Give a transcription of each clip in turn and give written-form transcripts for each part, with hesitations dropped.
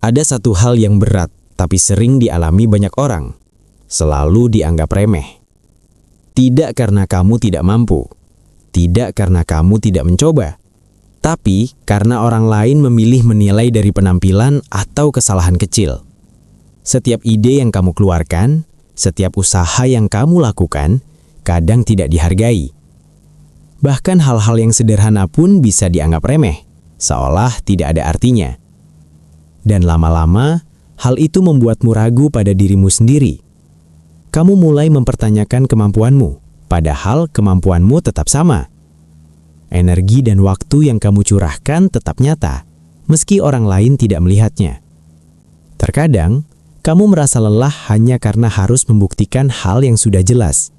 Ada satu hal yang berat, tapi sering dialami banyak orang. Selalu dianggap remeh. Tidak karena kamu tidak mampu. Tidak karena kamu tidak mencoba. Tapi karena orang lain memilih menilai dari penampilan atau kesalahan kecil. Setiap ide yang kamu keluarkan, setiap usaha yang kamu lakukan, kadang tidak dihargai. Bahkan hal-hal yang sederhana pun bisa dianggap remeh, seolah tidak ada artinya. Dan lama-lama, hal itu membuatmu ragu pada dirimu sendiri. Kamu mulai mempertanyakan kemampuanmu, padahal kemampuanmu tetap sama. Energi dan waktu yang kamu curahkan tetap nyata, meski orang lain tidak melihatnya. Terkadang, kamu merasa lelah hanya karena harus membuktikan hal yang sudah jelas.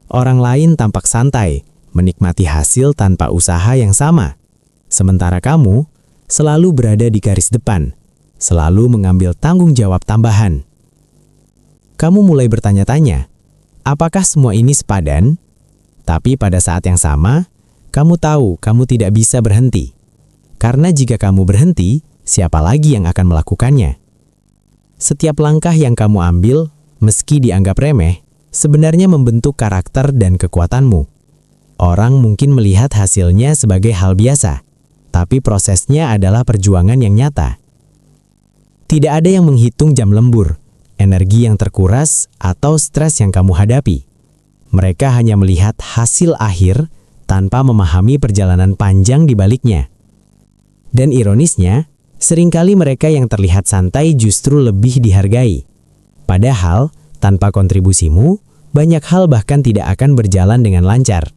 Orang lain tampak santai, menikmati hasil tanpa usaha yang sama. Sementara kamu selalu berada di garis depan, selalu mengambil tanggung jawab tambahan. Kamu mulai bertanya-tanya, apakah semua ini sepadan? Tapi pada saat yang sama, kamu tahu kamu tidak bisa berhenti. Karena jika kamu berhenti, siapa lagi yang akan melakukannya? Setiap langkah yang kamu ambil, meski dianggap remeh, sebenarnya membentuk karakter dan kekuatanmu. Orang mungkin melihat hasilnya sebagai hal biasa, tapi prosesnya adalah perjuangan yang nyata. Tidak ada yang menghitung jam lembur, energi yang terkuras, atau stres yang kamu hadapi. Mereka hanya melihat hasil akhir tanpa memahami perjalanan panjang di baliknya. Dan ironisnya, seringkali mereka yang terlihat santai justru lebih dihargai. Padahal, tanpa kontribusimu, banyak hal bahkan tidak akan berjalan dengan lancar.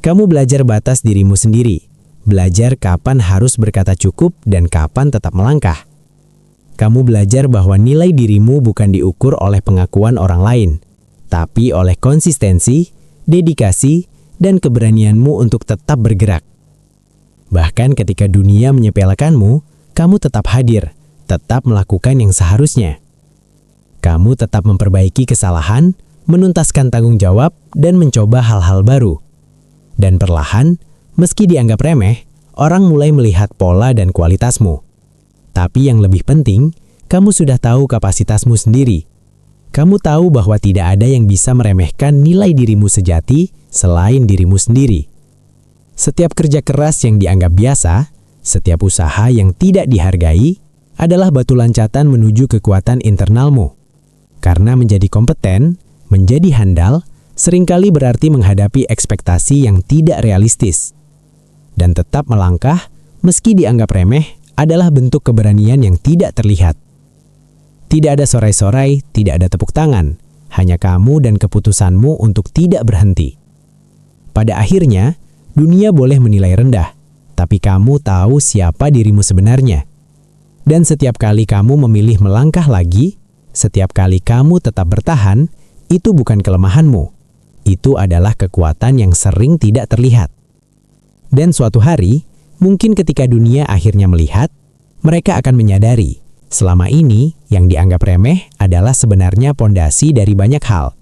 Kamu belajar batas dirimu sendiri, belajar kapan harus berkata cukup dan kapan tetap melangkah. Kamu belajar bahwa nilai dirimu bukan diukur oleh pengakuan orang lain, tapi oleh konsistensi, dedikasi, dan keberanianmu untuk tetap bergerak. Bahkan ketika dunia menyepelekanmu, kamu tetap hadir, tetap melakukan yang seharusnya. Kamu tetap memperbaiki kesalahan, menuntaskan tanggung jawab, dan mencoba hal-hal baru. Dan perlahan, meski dianggap remeh, orang mulai melihat pola dan kualitasmu. Tapi yang lebih penting, kamu sudah tahu kapasitasmu sendiri. Kamu tahu bahwa tidak ada yang bisa meremehkan nilai dirimu sejati selain dirimu sendiri. Setiap kerja keras yang dianggap biasa, setiap usaha yang tidak dihargai, adalah batu loncatan menuju kekuatan internalmu. Karena menjadi kompeten, menjadi handal, seringkali berarti menghadapi ekspektasi yang tidak realistis. Dan tetap melangkah, meski dianggap remeh, adalah bentuk keberanian yang tidak terlihat. Tidak ada sorai-sorai, tidak ada tepuk tangan, hanya kamu dan keputusanmu untuk tidak berhenti. Pada akhirnya, dunia boleh menilai rendah, tapi kamu tahu siapa dirimu sebenarnya. Dan setiap kali kamu memilih melangkah lagi, setiap kali kamu tetap bertahan, itu bukan kelemahanmu. Itu adalah kekuatan yang sering tidak terlihat. Dan suatu hari, mungkin ketika dunia akhirnya melihat, mereka akan menyadari, selama ini yang dianggap remeh adalah sebenarnya pondasi dari banyak hal.